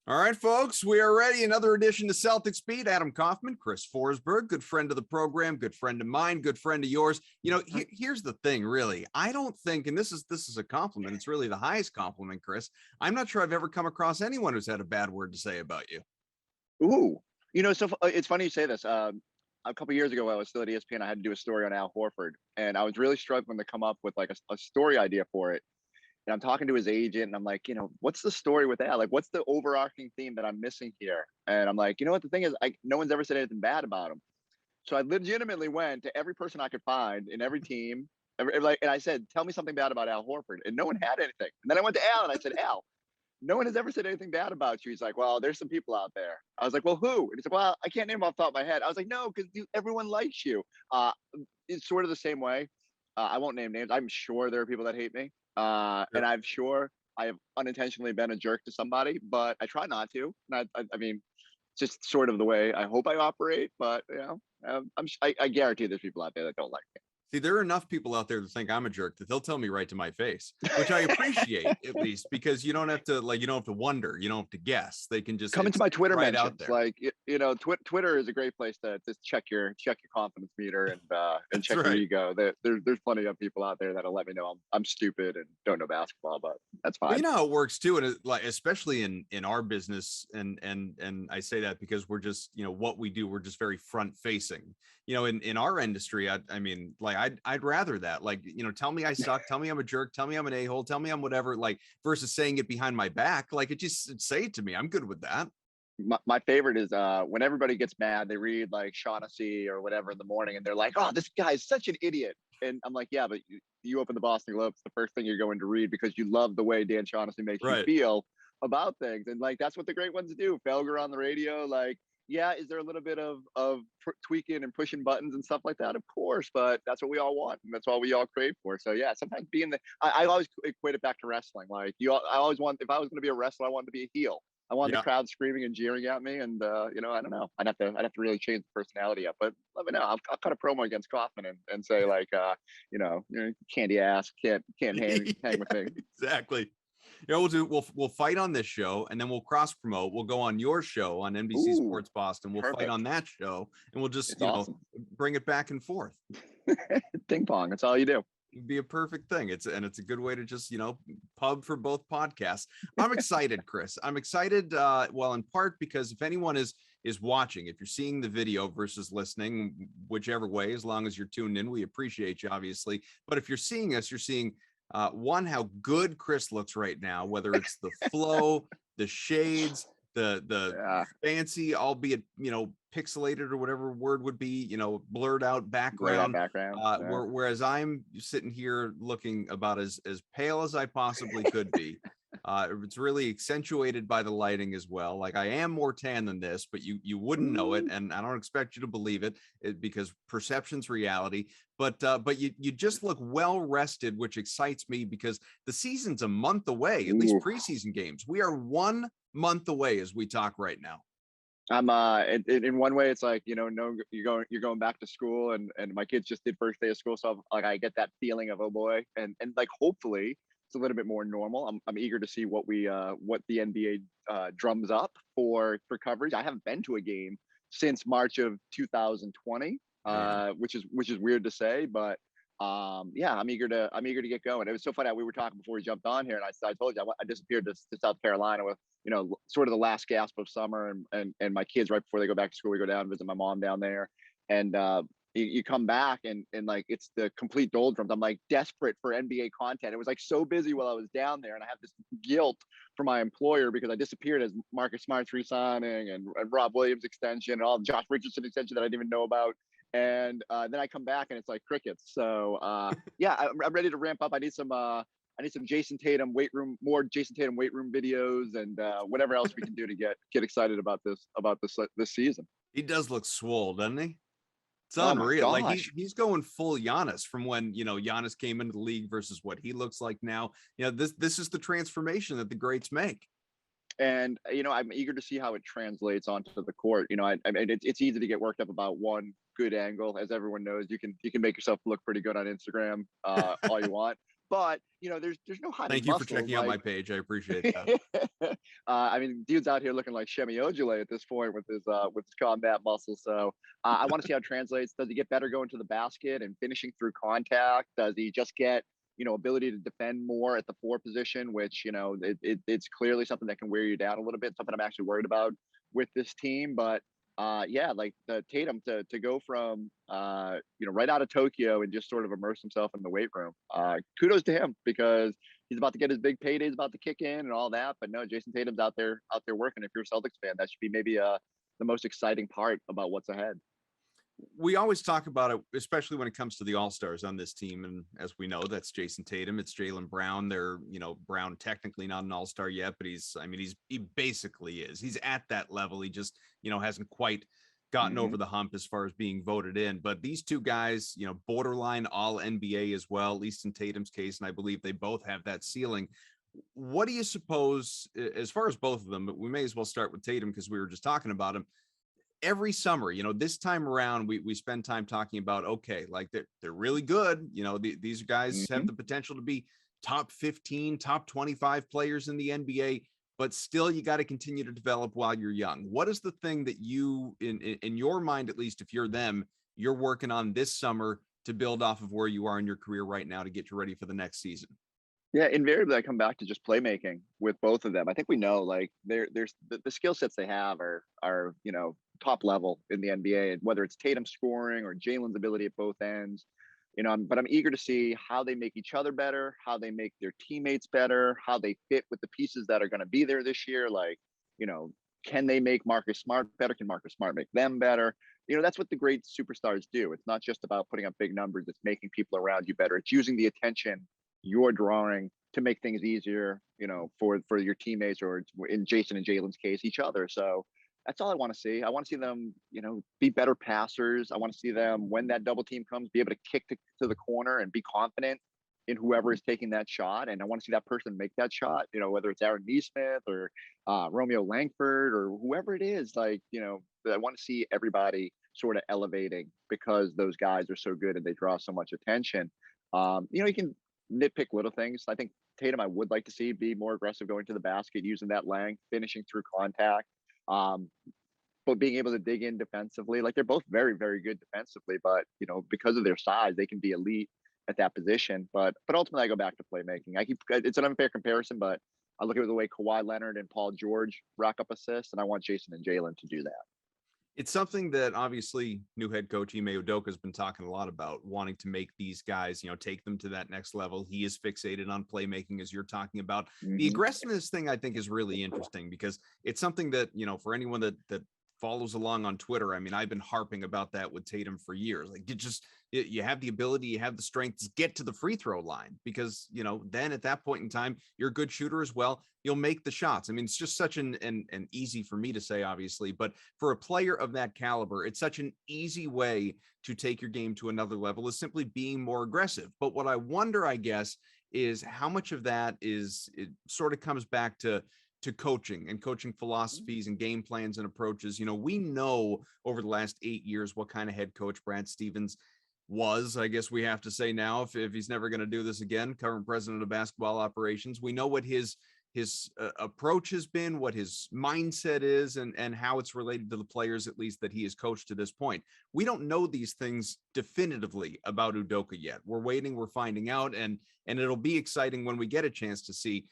All right, folks, we are ready. Another edition to Celtics Beat. Adam Kaufman, Chris Forsberg, good friend of the program, good friend of mine, good friend of yours. You know, here's the thing, really. I don't think, and this is a compliment. It's really the highest compliment, Chris. I'm not sure I've ever come across anyone who's had a bad word to say about you. Ooh, so it's funny you say this. A couple of years ago, I was still at ESPN. I had to do a story on Al Horford, and I was really struggling to come up with like a story idea for it. And I'm talking to his agent, and I'm like, what's the story with Al? Like, what's the overarching theme that I'm missing here? And I'm like, what the thing is, no one's ever said anything bad about him. So I legitimately went to every person I could find in every team, and I said, tell me something bad about Al Horford, and no one had anything. And then I went to Al, and I said, Al, no one has ever said anything bad about you. He's like, well, there's some people out there. I was like, well, who? And he said, well, I can't name them off the top of my head. I was like, no, because everyone likes you. It's sort of the same way. I won't name names. I'm sure there are people that hate me. And I'm sure I have unintentionally been a jerk to somebody, but I try not to. And I mean, it's just sort of the way I hope I operate. But, I guarantee there's people out there that don't like me. See, there are enough people out there to think I'm a jerk that they'll tell me right to my face, which I appreciate at least, because you don't have to wonder, you don't have to guess. They can just come into my Twitter right mentions. Out there. Like, Twitter is a great place to just check your confidence meter and check your ego. There's plenty of people out there that'll let me know I'm stupid and don't know basketball, but that's fine. Well, you know how it works too, and especially in our business, and I say that because we're just what we do. We're just very front facing. In our industry, I mean, like I'd rather that, like, tell me I suck, tell me I'm a jerk, tell me I'm an a-hole, tell me I'm whatever, like, versus saying it behind my back. Like, just say it to me. I'm good with that. My favorite is when everybody gets mad, they read like Shaughnessy or whatever in the morning, and they're like, oh, this guy is such an idiot. And I'm like, yeah, but you open the Boston Globe, it's the first thing you're going to read because you love the way Dan Shaughnessy makes you feel about things. And like, that's what the great ones do. Felger on the radio, like, yeah, is there a little bit of tweaking and pushing buttons and stuff like that? Of course, but that's what we all want, and that's what we all crave for. So yeah, sometimes I always equate it back to wrestling. Like I always want, if I was going to be a wrestler, I wanted to be a heel. I want the crowd screaming and jeering at me, and I don't know. I'd have to really change the personality up. But let me know. I'll cut a promo against Kaufman and say like, candy ass, can't hang with me. Exactly. We'll fight on this show, and then we'll cross promote. We'll go on your show on NBC Sports Boston. We'll fight on that show, and we'll just bring it back and forth. Ping pong. That's all you do. It'd be a perfect thing. It's a good way to just pub for both podcasts. I'm excited, Chris. I'm excited. Well, in part because if anyone is watching, if you're seeing the video versus listening, whichever way, as long as you're tuned in, we appreciate you, obviously. But if you're seeing us, you're seeing one, how good Chris looks right now, whether it's the flow, the shades, the fancy, albeit pixelated or whatever word would be, blurred out background. Whereas I'm sitting here looking about as pale as I possibly could be. It's really accentuated by the lighting as well. Like, I am more tan than this, but you wouldn't know it, and I don't expect you to believe it because perception's reality. But you just look well rested, which excites me because the season's a month away, at least preseason games. We are 1 month away as we talk right now. I'm in one way, it's like, no, you're going back to school, and my kids just did first day of school, so like I get that feeling of, oh boy, and like hopefully it's a little bit more normal. I'm eager to see what the NBA drums up for coverage. I haven't been to a game since March of 2020, which is weird to say, but yeah, I'm eager to get going. It was so funny. We were talking before we jumped on here, and I told you I disappeared to South Carolina with sort of the last gasp of summer, and my kids right before they go back to school, we go down and visit my mom down there, and you come back and like it's the complete doldrums. I'm like desperate for NBA content. It was like so busy while I was down there, and I have this guilt for my employer because I disappeared as Marcus Smart's re-signing and Rob Williams extension and all the Josh Richardson extension that I didn't even know about. And then I come back and it's like crickets. So yeah, I'm ready to ramp up. I need some Jason Tatum weight room videos and whatever else we can do to get excited about this season. He does look swole, doesn't he? It's unreal. Like he's going full Giannis from when Giannis came into the league versus what he looks like now. This is the transformation that the greats make. And I'm eager to see how it translates onto the court. I mean, it's easy to get worked up about one good angle, as everyone knows. You can make yourself look pretty good on Instagram all you want. But there's no hiding Thank you for muscle. checking out my Like, page. I appreciate that. I mean, dude's out here looking like Shemi Ojale at this point with his combat muscle. So I want to see how it translates. Does he get better going to the basket and finishing through contact? Does he just get ability to defend more at the 4 position, which it's clearly something that can wear you down a little bit. Something I'm actually worried about with this team, but. Yeah, like the Tatum to go from right out of Tokyo and just sort of immerse himself in the weight room. Kudos to him, because he's about to get his big paydays about to kick in and all that. But no, Jason Tatum's out there working. If you're a Celtics fan, that should be maybe the most exciting part about what's ahead. We always talk about it, especially when it comes to the All-Stars on this team. And as we know, that's Jason Tatum. It's Jaylen Brown. They're, Brown technically not an All-Star yet, but he basically is. He's at that level. He just, hasn't quite gotten over the hump as far as being voted in. But these two guys, borderline all NBA as well, at least in Tatum's case. And I believe they both have that ceiling. What do you suppose, as far as both of them, but we may as well start with Tatum because we were just talking about him. Every summer, this time around, we spend time talking about, okay, like they're really good. These guys have the potential to be top 15, top 25 players in the NBA, but still you got to continue to develop while you're young. What is the thing that you, in your mind, at least if you're them, you're working on this summer to build off of where you are in your career right now to get you ready for the next season? Yeah, invariably I come back to just playmaking with both of them. I think we know, like, there's the skill sets they have are top level in the NBA, and whether it's Tatum scoring or Jalen's ability at both ends, but I'm eager to see how they make each other better, how they make their teammates better, how they fit with the pieces that are going to be there this year. Like, can they make Marcus Smart better? Can Marcus Smart make them better? That's what the great superstars do. It's not just about putting up big numbers. It's making people around you better. It's using the attention you're drawing to make things easier, for your teammates, or in Jayson and Jaylen's case, each other. So that's all I want to see. I want to see them, be better passers. I want to see them, when that double team comes, be able to kick to the corner and be confident in whoever is taking that shot. And I want to see that person make that shot, whether it's Aaron Neesmith or Romeo Langford or whoever it is. Like, I want to see everybody sort of elevating because those guys are so good and they draw so much attention. You can nitpick little things. I think Tatum, I would like to see be more aggressive going to the basket, using that length, finishing through contact, but being able to dig in defensively. Like, they're both very, very good defensively, but because of their size, they can be elite at that position. But ultimately, I go back to playmaking. It's an unfair comparison, but I look at the way Kawhi Leonard and Paul George rack up assists, and I want Jayson and Jaylen to do that. It's something that obviously new head coach Ime Udoka has been talking a lot about, wanting to make these guys, take them to that next level. He is fixated on playmaking, as you're talking about. The aggressiveness thing, I think, is really interesting because it's something that, for anyone that follows along on Twitter, I mean, I've been harping about that with Tatum for years. Like, you have the ability, you have the strength to get to the free throw line because, then at that point in time, you're a good shooter as well. You'll make the shots. I mean, it's just such an easy for me to say, obviously, but for a player of that caliber, it's such an easy way to take your game to another level, is simply being more aggressive. But what I wonder, I guess, is how much of that it sort of comes back to coaching and coaching philosophies and game plans and approaches. We know over the last 8 years what kind of head coach Brad Stevens was, I guess we have to say now, if he's never going to do this again, current president of basketball operations. We know what his approach has been, what his mindset is, and how it's related to the players, at least, that he has coached to this point. We don't know these things definitively about Udoka yet. We're waiting, we're finding out, and it'll be exciting when we get a chance to see.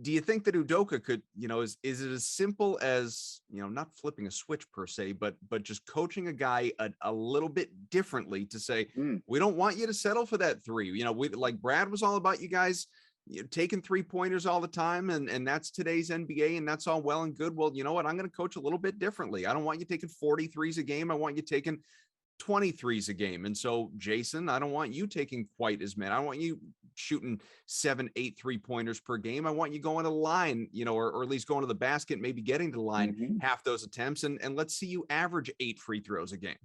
Do you think that Udoka could, is it as simple as, not flipping a switch per se, but just coaching a guy a little bit differently to say, we don't want you to settle for that three. We, like Brad was all about you guys taking 3-pointers all the time, and that's today's NBA, and that's all well and good. Well, you know what? I'm going to coach a little bit differently. I don't want you taking 43s a game. I want you taking 23s a game. And so, Jayson, I don't want you taking quite as many. I don't want you shooting 7, 8 3-pointers per game. I want you going to the line, or at least going to the basket, maybe getting to the line half those attempts. And let's see you average 8 free throws a game.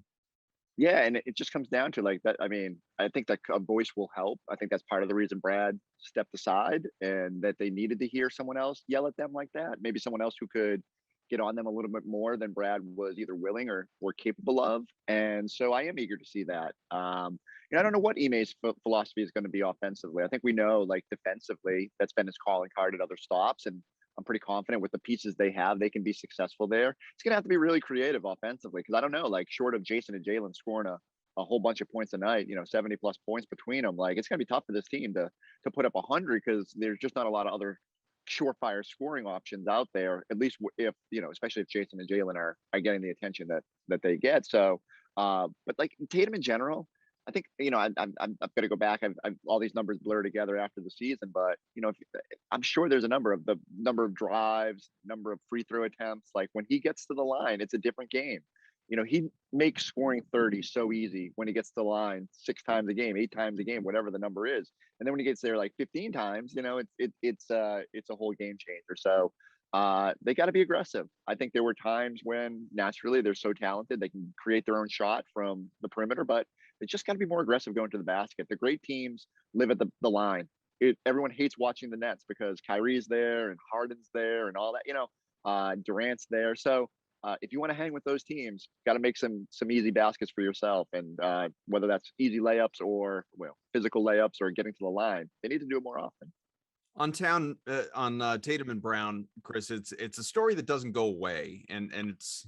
Yeah, and it just comes down to like that. I mean, I think that a voice will help. I think that's part of the reason Brad stepped aside, and that they needed to hear someone else yell at them like that. Maybe someone else who could, get on them a little bit more than Brad was either willing or capable of. And so I am eager to see that. I don't know what Ime's philosophy is going to be offensively. I think we know, like, defensively, that's been his calling card at other stops. And I'm pretty confident with the pieces they have, they can be successful there. It's going to have to be really creative offensively, because I don't know, like, short of Jayson and Jaylen scoring a whole bunch of points a night, 70 plus points between them, like, it's going to be tough for this team to put up 100, because there's just not a lot of other surefire scoring options out there, at least if, especially if Jayson and Jaylen are getting the attention that they get. So, but like Tatum in general, I think, I've got to go back. I've all these numbers blur together after the season, but I'm sure there's a number of drives, number of free throw attempts. Like, when he gets to the line, it's a different game. He makes scoring 30 so easy when he gets to the line 6 times a game, 8 times a game, whatever the number is. And then when he gets there like 15 times, it's a whole game changer. So they got to be aggressive. I think there were times when naturally they're so talented they can create their own shot from the perimeter, but they just got to be more aggressive going to the basket. The great teams live at the line. Everyone hates watching the Nets because Kyrie's there and Harden's there and all that. Durant's there. So if you want to hang with those teams, got to make some easy baskets for yourself. And whether that's easy layups or physical layups or getting to the line, they need to do it more often. On Tatum and Brown, Chris, it's a story that doesn't go away, and it's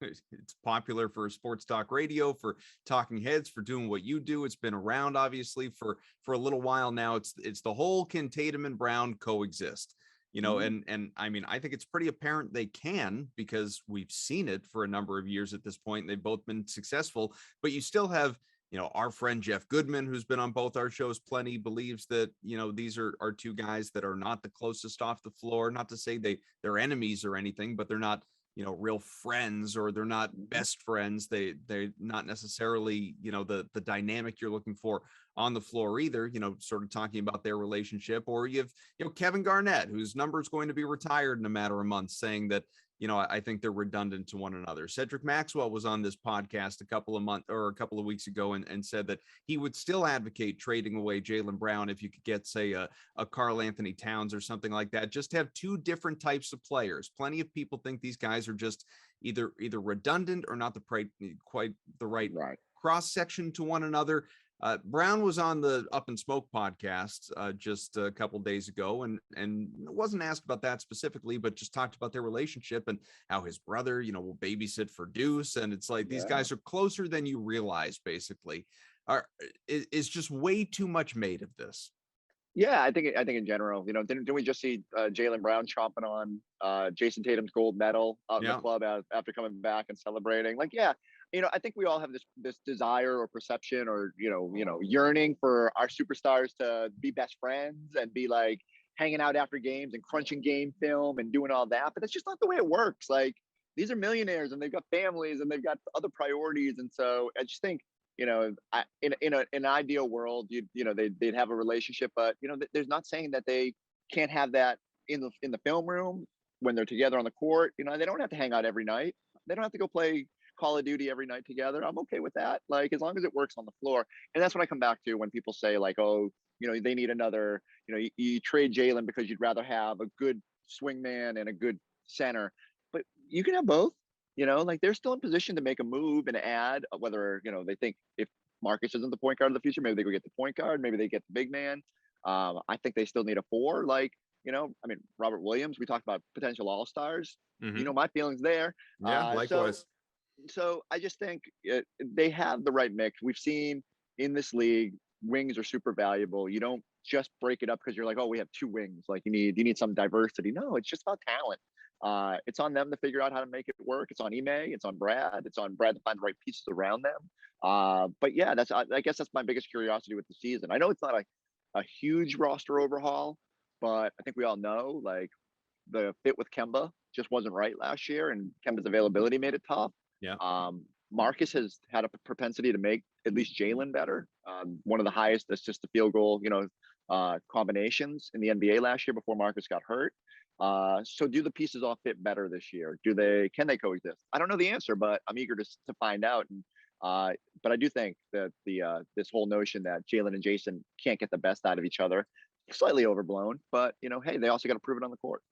it's popular for sports talk radio, for talking heads, for doing what you do. It's been around obviously for a little while now. It's the whole, can Tatum and Brown coexist? And I mean, I think it's pretty apparent they can, because we've seen it for a number of years at this point. They've both been successful, but you still have, our friend Jeff Goodman, who's been on both our shows plenty, believes that, these are two guys that are not the closest off the floor. Not to say they're enemies or anything, but they're not, real friends, or they're not best friends. They're not necessarily, the dynamic you're looking for on the floor either, sort of talking about their relationship. Or you have, Kevin Garnett, whose number is going to be retired in a matter of months, saying that, I think they're redundant to one another. Cedric Maxwell was on this podcast a couple of weeks ago and said that he would still advocate trading away Jaylen Brown if you could get, say, a Karl Anthony Towns or something like that. Just have two different types of players. Plenty of people think these guys are just either redundant or not quite the right cross section to one another. Brown was on the Up and Smoke podcast just a couple days ago, and wasn't asked about that specifically, but just talked about their relationship and how his brother, will babysit for Deuce, and it's like these guys are closer than you realize. Basically, is just way too much made of this. Yeah, I think in general, didn't we just see Jaylen Brown chomping on Jason Tatum's gold medal out in the club after coming back and celebrating? Like, I think we all have this desire or perception or yearning for our superstars to be best friends and be like hanging out after games and crunching game film and doing all that. But that's just not the way it works. Like, these are millionaires and they've got families and they've got other priorities. And so I just think, in an ideal world, they'd have a relationship, but there's not saying that they can't have that in the film room when they're together on the court. They don't have to hang out every night. They don't have to go play Call of Duty every night together. I'm okay with that. Like, as long as it works on the floor. And that's what I come back to when people say like, oh, they need another, you trade Jaylen because you'd rather have a good swingman and a good center, but you can have both. Like, they're still in position to make a move and add, whether, they think if Marcus isn't the point guard of the future, maybe they go get the point guard, maybe they get the big man. I think they still need a 4. Like, Robert Williams, we talked about potential all-stars. My feelings there. Yeah, likewise. So I just think they have the right mix. We've seen in this league, wings are super valuable. You don't just break it up because you're like, oh, we have 2 wings. Like, you need some diversity. No, it's just about talent. It's on them to figure out how to make it work. It's on Ime. It's on Brad. It's on Brad to find the right pieces around them. But yeah, I guess that's my biggest curiosity with the season. I know it's not a huge roster overhaul, but I think we all know, like, the fit with Kemba just wasn't right last year, and Kemba's availability made it tough. Yeah. Marcus has had a propensity to make at least Jaylen better. One of the highest assist to field goal, combinations in the NBA last year before Marcus got hurt. So do the pieces all fit better this year? Can they coexist? I don't know the answer, but I'm eager to find out. And but I do think that this whole notion that Jaylen and Jayson can't get the best out of each other, slightly overblown. But hey, they also got to prove it on the court.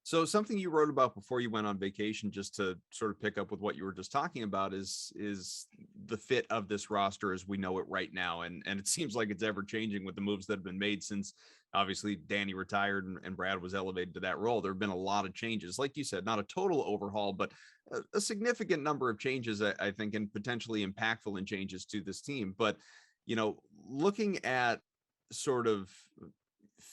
So something you wrote about before you went on vacation, just to sort of pick up with what you were just talking about, is the fit of this roster as we know it right now, and it seems like it's ever changing with the moves that have been made since obviously Danny retired and Brad was elevated to that role. There have been a lot of changes, like you said, not a total overhaul, but a significant number of changes, I think, and potentially impactful in changes to this team. But looking at sort of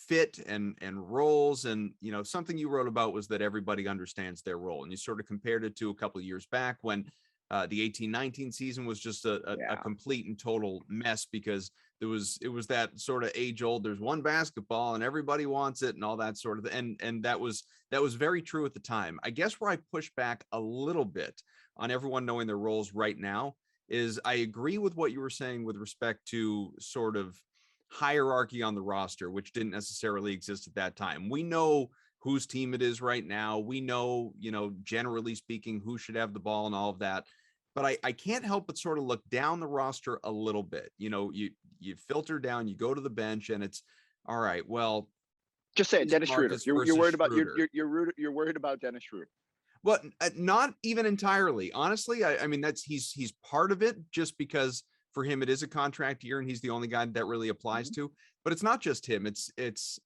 fit and roles, and something you wrote about was that everybody understands their role, and you sort of compared it to a couple of years back when the 18-19 season was just a complete and total mess, because it was that sort of age old, there's one basketball and everybody wants it and all that sort of, and that was very true at the time. I guess where I push back a little bit on everyone knowing their roles right now is I agree with what you were saying with respect to sort of hierarchy on the roster, which didn't necessarily exist at that time. We know whose team it is right now. We know, generally speaking, who should have the ball and all of that. But I can't help but sort of look down the roster a little bit. You filter down, you go to the bench, and it's all right. Well, just say it, Dennis Schroder. You're worried about you're worried about Dennis Schroder. Well, not even entirely, honestly. I mean, he's part of it, just because for him it is a contract year and he's the only guy that really applies to. But it's not just him. It's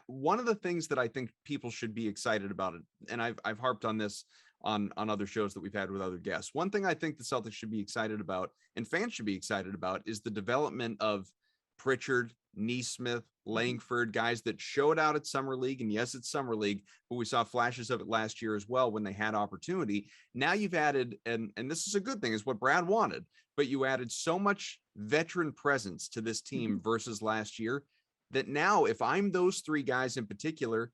one of the things that I think people should be excited about it, and I've harped on this on other shows that we've had with other guests. One thing I think the Celtics should be excited about, and fans should be excited about, is the development of Pritchard, Neesmith, Langford, guys that showed out at Summer League. And yes, it's Summer League, but we saw flashes of it last year as well when they had opportunity. Now you've added, and this is a good thing, is what Brad wanted, but you added so much veteran presence to this team versus last year that now, if I'm those three guys in particular,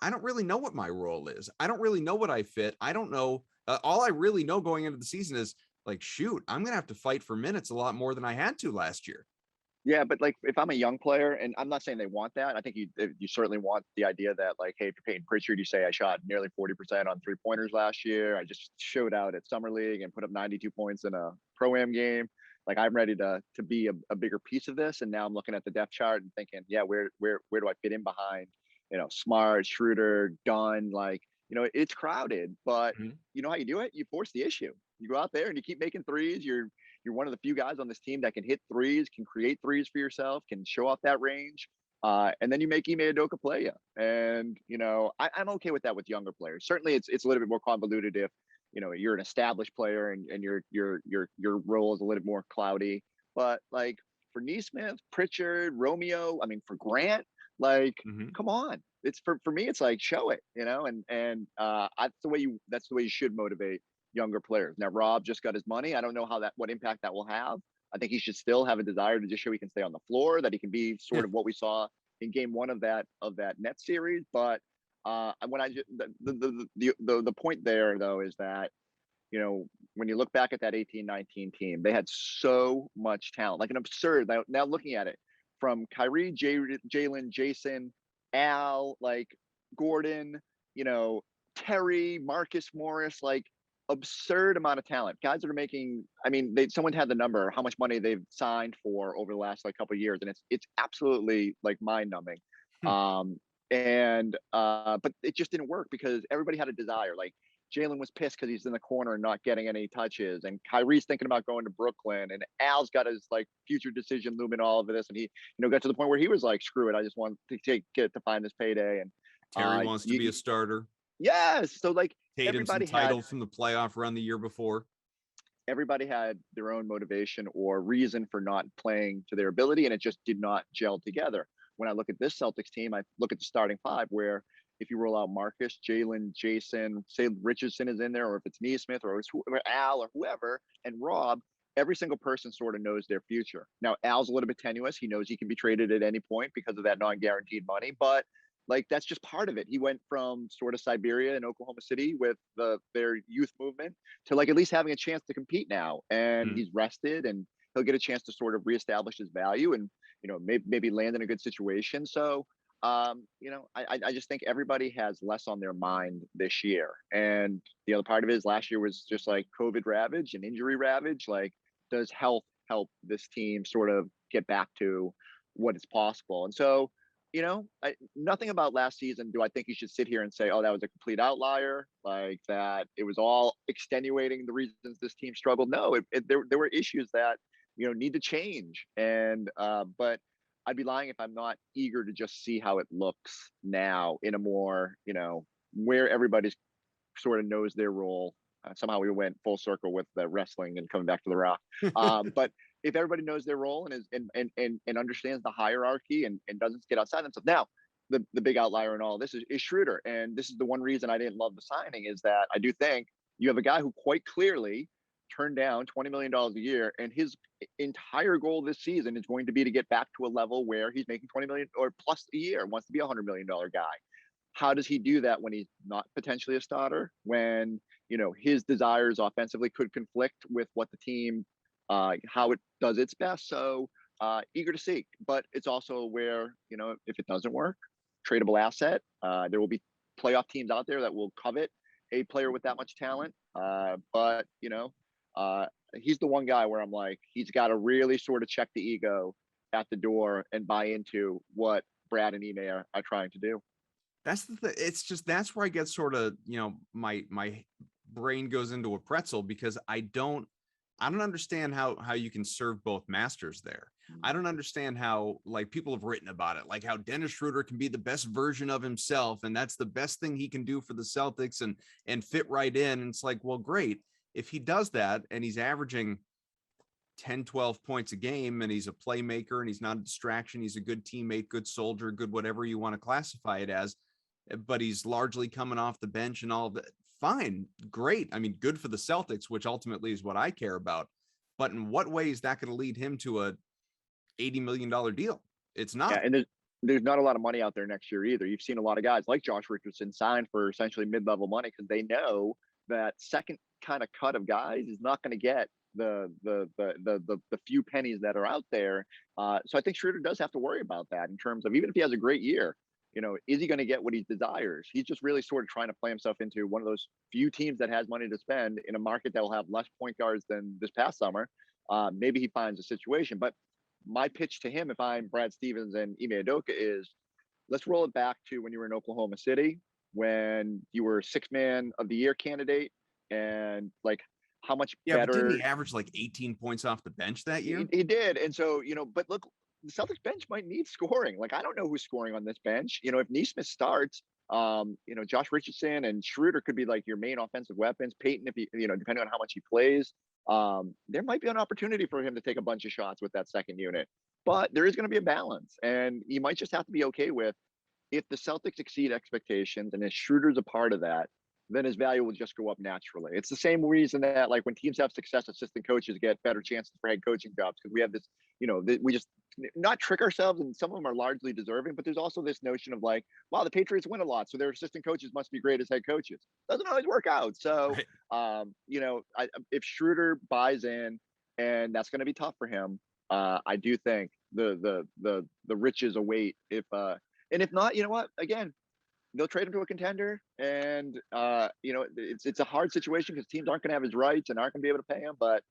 I don't really know what my role is. I don't really know what I fit. I don't know. All I really know going into the season is like, shoot, I'm going to have to fight for minutes a lot more than I had to last year. Yeah, but like if I'm a young player, and I'm not saying they want that, I think you certainly want the idea that, like, hey, if you're Peyton Pritchard, you say I shot nearly 40% on 3-pointers last year. I just showed out at Summer League and put up 92 points in a Pro-Am game. Like, I'm ready to be a bigger piece of this. And now I'm looking at the depth chart and thinking, yeah, where do I fit in behind, Smart, Schroder, Dunn? Like, it's crowded, but you know how you do it? You force the issue. You go out there and you keep making threes. You're one of the few guys on this team that can hit threes, can create threes for yourself, can show off that range. And then you make Ime Udoka play you. And, I'm okay with that with younger players. Certainly it's a little bit more convoluted if, you're an established player and your role is a little bit more cloudy. But like for Neesmith, Pritchard, Romeo, I mean, for Grant, like, come on. It's for me, it's like, show it, and that's the way you should motivate younger players. Now, Rob just got his money. I don't know what impact that will have. I think he should still have a desire to just show he can stay on the floor, that he can be sort of what we saw in game one of that Nets series. But the point there though is that, when you look back at that 18-19 team, they had so much talent, like an absurd. Now looking at it from Kyrie, Jaylen, Jayson, Al, like Gordon, Terry, Marcus Morris, like absurd amount of talent. Guys that are making, I mean, someone had the number, how much money they've signed for over the last like couple of years, and it's absolutely like mind numbing. But it just didn't work because everybody had a desire. Like Jaylen was pissed because he's in the corner and not getting any touches, and Kyrie's thinking about going to Brooklyn, and Al's got his like future decision looming all of this, and he got to the point where he was like, screw it, I just want to get to find this payday. And Terry wants to be a starter. Yes, so like Tatum's entitled from the playoff run the year before. Everybody had their own motivation or reason for not playing to their ability, and it just did not gel together. When I look at this Celtics team, I look at the starting five, where if you roll out Marcus, Jaylen, Jayson, say Richardson is in there, or if it's Neesmith or Al or whoever, and Rob, every single person sort of knows their future. Now, Al's a little bit tenuous. He knows he can be traded at any point because of that non-guaranteed money, but like that's just part of it. He went from sort of Siberia and Oklahoma City with their youth movement to like at least having a chance to compete now, and he's rested, and he'll get a chance to sort of reestablish his value and maybe land in a good situation. So I just think everybody has less on their mind this year, and the other part of it is last year was just like COVID ravage and injury ravage. Like, does health help this team sort of get back to what is possible? And so nothing about last season do I think you should sit here and say, oh, that was a complete outlier, like that it was all extenuating the reasons this team struggled. No, there were issues that, need to change. And, but I'd be lying if I'm not eager to just see how it looks now in a more, where everybody's sort of knows their role. Somehow we went full circle with the wrestling and coming back to the Rock. But if everybody knows their role and is and understands the hierarchy and doesn't get outside themselves. Now, the big outlier in all this is Schroder. And this is the one reason I didn't love the signing, is that I do think you have a guy who quite clearly turned down $20 million a year, and his entire goal this season is going to be to get back to a level where he's making 20 million or plus a year, wants to be $100 million guy. How does he do that when he's not potentially a starter, when his desires offensively could conflict with what the team how it does its best? So eager to see. But it's also where, if it doesn't work, tradable asset. There will be playoff teams out there that will covet a player with that much talent. But he's the one guy where I'm like, he's got to really sort of check the ego at the door and buy into what Brad and Ime are trying to do. That's the thing. It's just, that's where I get sort of, my brain goes into a pretzel, because I don't understand how you can serve both masters there. I don't understand how, like, people have written about it, like how Dennis Schroder can be the best version of himself, and that's the best thing he can do for the Celtics and fit right in. And it's like, well, great. If he does that and he's averaging 10, 12 points a game, and he's a playmaker and he's not a distraction, he's a good teammate, good soldier, good whatever you want to classify it as, but he's largely coming off the bench and all of that. Fine, great. I mean, good for the Celtics, which ultimately is what I care about. But in what way is that going to lead him to a $80 million deal? It's not. Yeah, and there's not a lot of money out there next year either. You've seen a lot of guys like Josh Richardson sign for essentially mid-level money because they know that second kind of cut of guys is not going to get the few pennies that are out there. So I think Schroeder does have to worry about that in terms of, even if he has a great year, is he going to get what he desires? He's just really sort of trying to play himself into one of those few teams that has money to spend in a market that will have less point guards than this past summer. Maybe he finds a situation. But my pitch to him, if I'm Brad Stevens and Ime Udoka, is let's roll it back to when you were in Oklahoma City, when you were six-man of the year candidate, and like how much better. But didn't he average like 18 points off the bench that year? He did. And so, but look, the Celtics bench might need scoring. Like, I don't know who's scoring on this bench. If Nesmith starts, Josh Richardson and Schroeder could be like your main offensive weapons. Peyton, if he, depending on how much he plays, there might be an opportunity for him to take a bunch of shots with that second unit. But there is going to be a balance, and you might just have to be okay with, if the Celtics exceed expectations and if Schroeder's a part of that, then his value will just go up naturally. It's the same reason that, like, when teams have success, assistant coaches get better chances for head coaching jobs, because we have this, we just not trick ourselves, and some of them are largely deserving, but there's also this notion of like, wow, the Patriots win a lot, so their assistant coaches must be great as head coaches. Doesn't always work out. So, right. If Schroeder buys in, and that's going to be tough for him, I do think the riches await. And if not, you know what? Again, they'll trade him to a contender, and it's a hard situation because teams aren't going to have his rights and aren't going to be able to pay him. But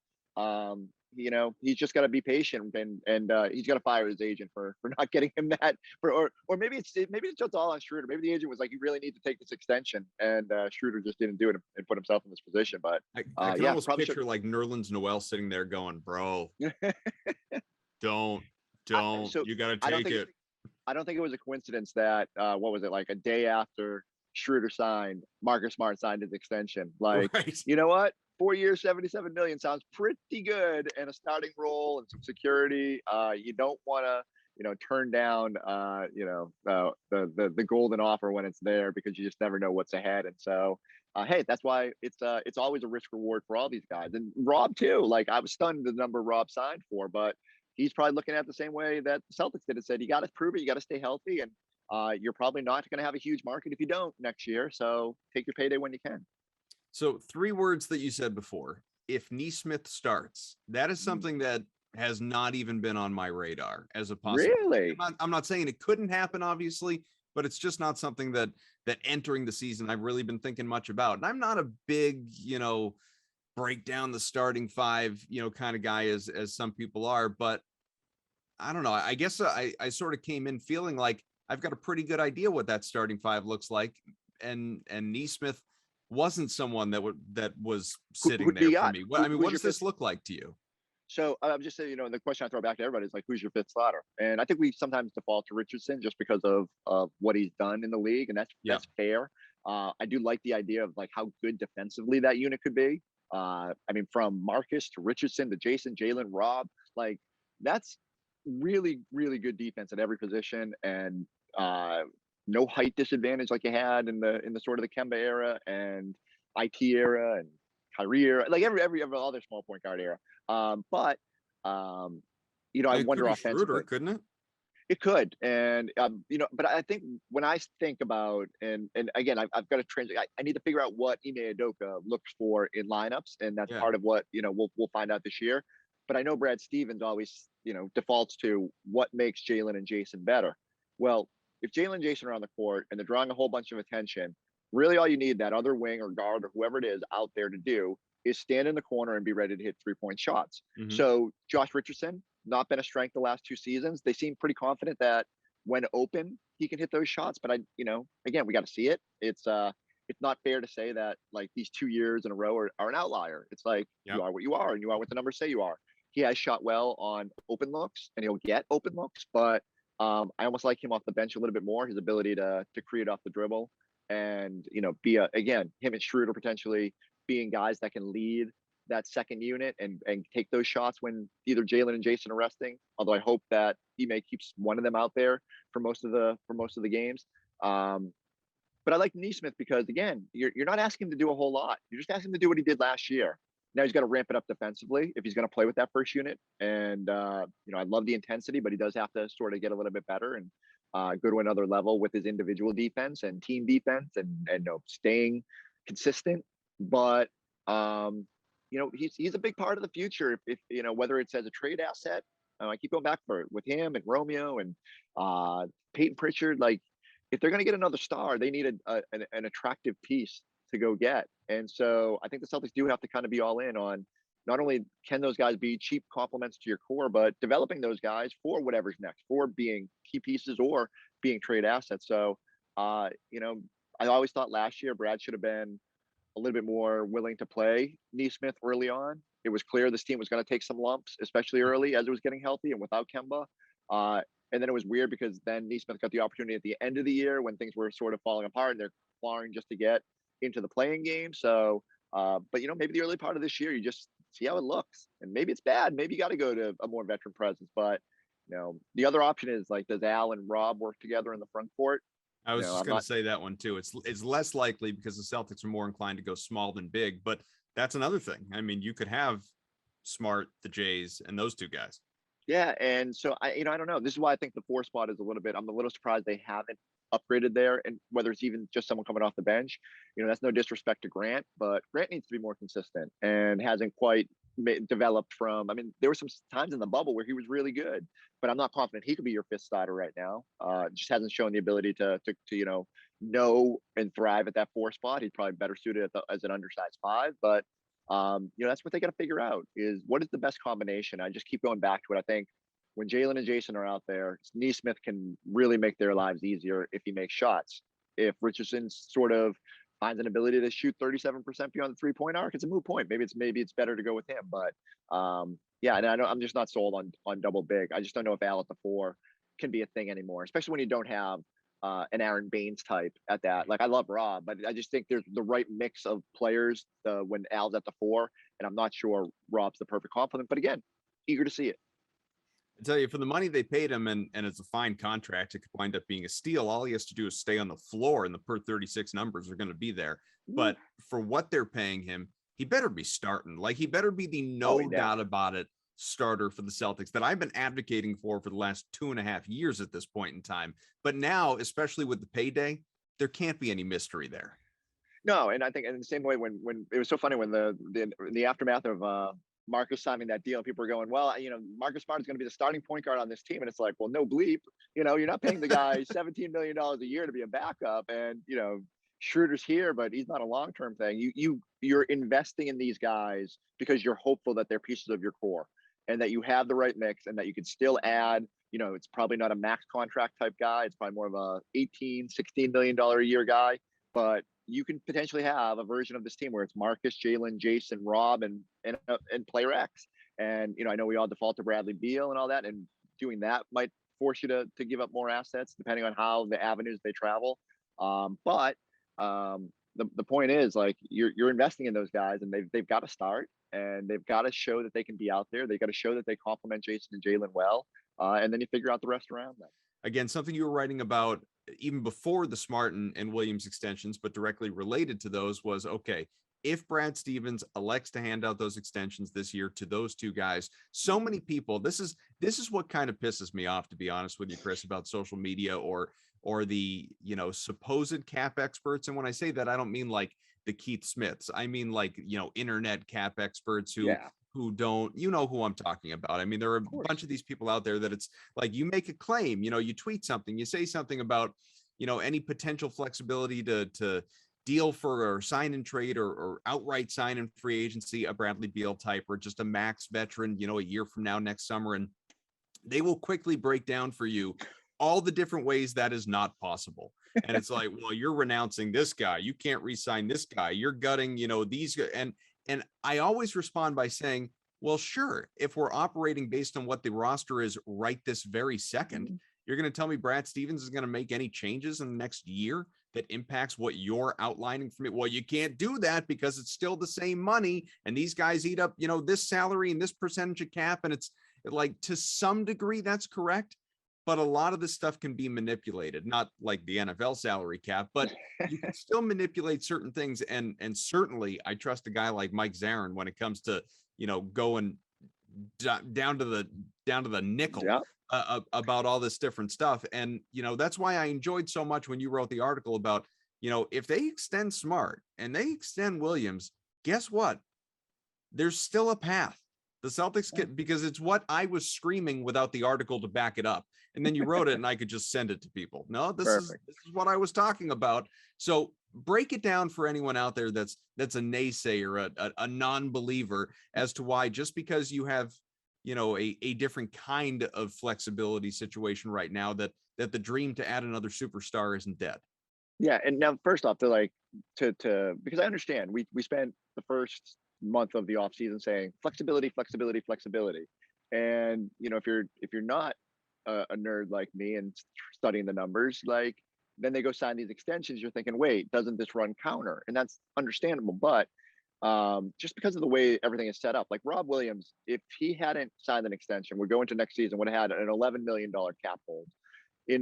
he's just got to be patient, and he's got to fire his agent for not getting him that. Or maybe it's just all on Schroeder. Maybe the agent was like, you really need to take this extension, and Schroeder just didn't do it and put himself in this position. But I can almost picture like Nerlens Noel sitting there going, "Bro, don't you got to take it." I don't think it was a coincidence that what was it, like a day after Schroeder signed, Marcus Smart signed his extension. Like, right. You know what? 4 years, $77 million sounds pretty good, and a starting role and some security. You don't want to, turn down, the golden offer when it's there, because you just never know what's ahead. And so, hey, that's why it's always a risk reward for all these guys, and Rob too. Like, I was stunned the number Rob signed for, but he's probably looking at it the same way that the Celtics did and said, you got to prove it. You got to stay healthy. And you're probably not going to have a huge market if you don't next year. So take your payday when you can. So 3 words that you said before: if Nesmith starts, that is something that has not even been on my radar as a possibility. Really? I'm not saying it couldn't happen, obviously, but it's just not something that entering the season I've really been thinking much about. And I'm not a big, break down the starting 5, kind of guy as some people are, but I don't know. I guess I sort of came in feeling like I've got a pretty good idea what that starting five looks like. And Neesmith wasn't someone that was sitting Who do you there for got? me. What I mean, Who's what your does this fifth? look like to you? So I'm just saying, the question I throw back to everybody is like, who's your fifth spotter? And I think we sometimes default to Richardson just because of what he's done in the league, and Yeah. that's fair. I do like the idea of like how good defensively that unit could be. I mean, from Marcus to Richardson to Jayson, Jaylen, Rob, like that's really, really good defense at every position, and no height disadvantage like you had in the sort of the Kemba era and IT era and Kyrie era, like every other small point guard era. But I It could wonder be Schroder, offensively. couldn't it? It could, and but I think when I think about and again, I've got to translate. I need to figure out what Ime Udoka looks for in lineups, and that's Yeah. part of what we'll find out this year. But I know Brad Stevens always defaults to what makes Jaylen and Jayson better. Well, if Jaylen and Jayson are on the court and they're drawing a whole bunch of attention, really all you need that other wing or guard or whoever it is out there to do is stand in the corner and be ready to hit 3-point shots. Mm-hmm. So Josh Richardson, not been a strength the last 2 seasons. They seem pretty confident that when open, he can hit those shots. But again, we got to see it. It's not fair to say that like these 2 years in a row are an outlier. It's like you are what you are, and you are what the numbers say you are. He has shot well on open looks, and he'll get open looks. But I almost like him off the bench a little bit more. His ability to create off the dribble, and be him and Schroder potentially being guys that can lead that second unit and take those shots when either Jaylen and Jayson are resting. Although I hope that Ime keeps one of them out there for most of the games. But I like Neesmith because again, you're not asking him to do a whole lot. You're just asking him to do what he did last year. Now he's got to ramp it up defensively if he's going to play with that first unit. And I love the intensity, but he does have to sort of get a little bit better and go to another level with his individual defense and team defense and staying consistent. But he's a big part of the future. If whether it's as a trade asset, I keep going back for it with him and Romeo and Peyton Pritchard. Like, if they're going to get another star, they need an attractive piece to go get. And so I think the Celtics do have to kind of be all in on not only can those guys be cheap complements to your core, but developing those guys for whatever's next, for being key pieces or being trade assets. So, I always thought last year Brad should have been a little bit more willing to play Neesmith early on. It was clear this team was going to take some lumps, especially early as it was getting healthy and without Kemba. And then it was weird because then Neesmith got the opportunity at the end of the year when things were sort of falling apart and they're clawing just to get into the playing game. So, but maybe the early part of this year, you just see how it looks, and maybe it's bad. Maybe you got to go to a more veteran presence. But the other option is like, does Al and Rob work together in the front court? I was just going to say that one too. It's less likely because the Celtics are more inclined to go small than big, but that's another thing. I mean, you could have Smart, the Jays, and those two guys. Yeah, and so I don't know. This is why I think the 4 spot is I'm a little surprised they haven't upgraded there, and whether it's even just someone coming off the bench. That's no disrespect to Grant, but Grant needs to be more consistent and hasn't quite developed from. I mean, there were some times in the bubble where he was really good, but I'm not confident he could be your 5th starter right now. Just hasn't shown the ability to know and thrive at that 4 spot. He's probably better suited as an undersized 5, but that's what they got to figure out is what is the best combination. I just keep going back to it. I think when Jaylen and Jayson are out there, Neesmith can really make their lives easier if he makes shots. If Richardson sort of finds an ability to shoot 37% beyond the 3-point arc, it's a moot point. Maybe it's better to go with him. But and I'm just not sold on double big. I just don't know if Al at the 4 can be a thing anymore, especially when you don't have an Aaron Baines type at that. Like, I love Rob, but I just think there's the right mix of players when Al's at the 4, and I'm not sure Rob's the perfect complement. But again, eager to see it. I tell you, for the money they paid him, and it's a fine contract, it could wind up being a steal. All he has to do is stay on the floor, and the per 36 numbers are going to be there. But for what they're paying him, he better be starting. Like, he better be the doubt about it starter for the Celtics that I've been advocating for the last 2.5 years at this point in time. But now, especially with the payday, there can't be any mystery there. No, and I think in the same way when it was so funny when the aftermath of Marcus signing that deal, people were going, well, Marcus Smart is going to be the starting point guard on this team. And it's like, well, no bleep. You're not paying the guy $17 million a year to be a backup. And, Schroeder's here, but he's not a long-term thing. You're investing in these guys because you're hopeful that they're pieces of your core and that you have the right mix and that you can still add it's probably not a max contract type guy. It's probably more of a 18, $16 million a year guy. But you can potentially have a version of this team where it's Marcus, Jaylen, Jayson, Rob, and player X. And, I know we all default to Bradley Beal and all that. And doing that might force you to give up more assets depending on how the avenues they travel. But the point is, like, you're investing in those guys, and they've got to start, and they've got to show that they can be out there. They've got to show that they complement Jayson and Jaylen well, and then you figure out the rest around them. Again, something you were writing about even before the Smart and Williams extensions, but directly related to those, was, okay, if Brad Stevens elects to hand out those extensions this year to those two guys, so many people, this is what kind of pisses me off, to be honest with you, Chris, about social media or the, supposed cap experts. And when I say that, I don't mean like the Keith Smiths. I mean, like, internet cap experts who don't, who I'm talking about. I mean, there are a bunch of these people out there that it's like, you make a claim, you tweet something, you say something about, any potential flexibility to deal for or sign and trade or outright sign in free agency, a Bradley Beal type, or just a max veteran, a year from now, next summer. And they will quickly break down for you all the different ways that is not possible. And it's like, well, you're renouncing this guy. You can't re-sign this guy. You're gutting, these. And I always respond by saying, well, sure, if we're operating based on what the roster is right this very second, you're going to tell me Brad Stevens is going to make any changes in the next year that impacts what you're outlining for me? Well, you can't do that because it's still the same money, and these guys eat up, this salary and this percentage of cap. And it's like, to some degree, that's correct. But a lot of this stuff can be manipulated, not like the NFL salary cap, but you can still manipulate certain things. And certainly I trust a guy like Mike Zarin when it comes to, going down to the nickel. Yeah. About all this different stuff. And, that's why I enjoyed so much when you wrote the article about, if they extend Smart and they extend Williams, guess what? There's still a path. The Celtics can, because it's what I was screaming without the article to back it up. And then you wrote it and I could just send it to people. No, this is what I was talking about. So break it down for anyone out there that's a naysayer, a non-believer, as to why, just because you have, a different kind of flexibility situation right now, that the dream to add another superstar isn't dead. Yeah. And now, first off, because I understand we spent the first month of the off season saying flexibility. And, if you're not a nerd like me and studying the numbers, like, then they go sign these extensions, you're thinking, wait, doesn't this run counter? And that's understandable. But just because of the way everything is set up, like Rob Williams, if he hadn't signed an extension, would go into next season, would have had an $11 million cap hold.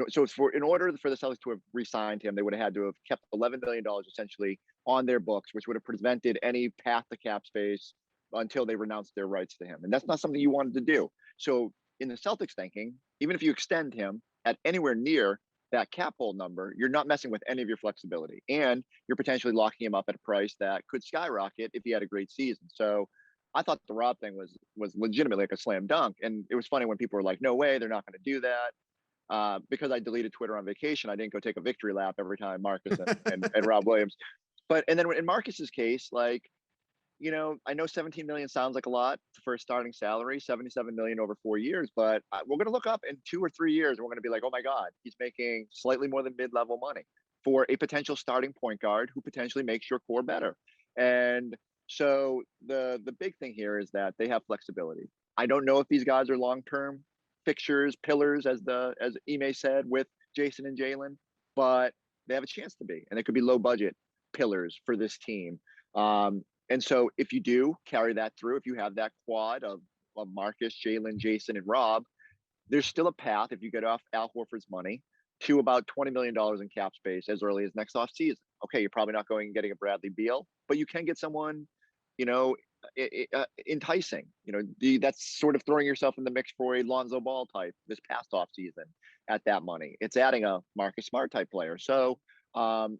So it's in order for the Celtics to have re-signed him, they would have had to have kept $11 million essentially on their books, which would have prevented any path to cap space until they renounced their rights to him. And that's not something you wanted to do. So in the Celtics thinking, even if you extend him at anywhere near that cap hold number, you're not messing with any of your flexibility, and you're potentially locking him up at a price that could skyrocket if he had a great season. So I thought the Rob thing was legitimately like a slam dunk. And it was funny when people were like, no way, they're not going to do that. Because I deleted Twitter on vacation, I didn't go take a victory lap every time Marcus and Rob Williams. And then in Marcus's case, like, I know 17 million sounds like a lot for a starting salary, 77 million over 4 years, but we're going to look up in 2 or 3 years and we're going to be like, oh my God, he's making slightly more than mid-level money for a potential starting point guard who potentially makes your core better. And so the big thing here is that they have flexibility. I don't know if these guys are long-term fixtures, pillars, as Ime said, with Jayson and Jaylen, but they have a chance to be, and they could be low budget pillars for this team. And so if you do carry that through, if you have that quad of Marcus, Jaylen, Jayson, and Rob, there's still a path, if you get off Al Horford's money, to about $20 million in cap space as early as next offseason. Okay, you're probably not going and getting a Bradley Beal, but you can get someone, enticing. That's sort of throwing yourself in the mix for a Lonzo Ball type this past offseason at that money. It's adding a Marcus Smart type player. So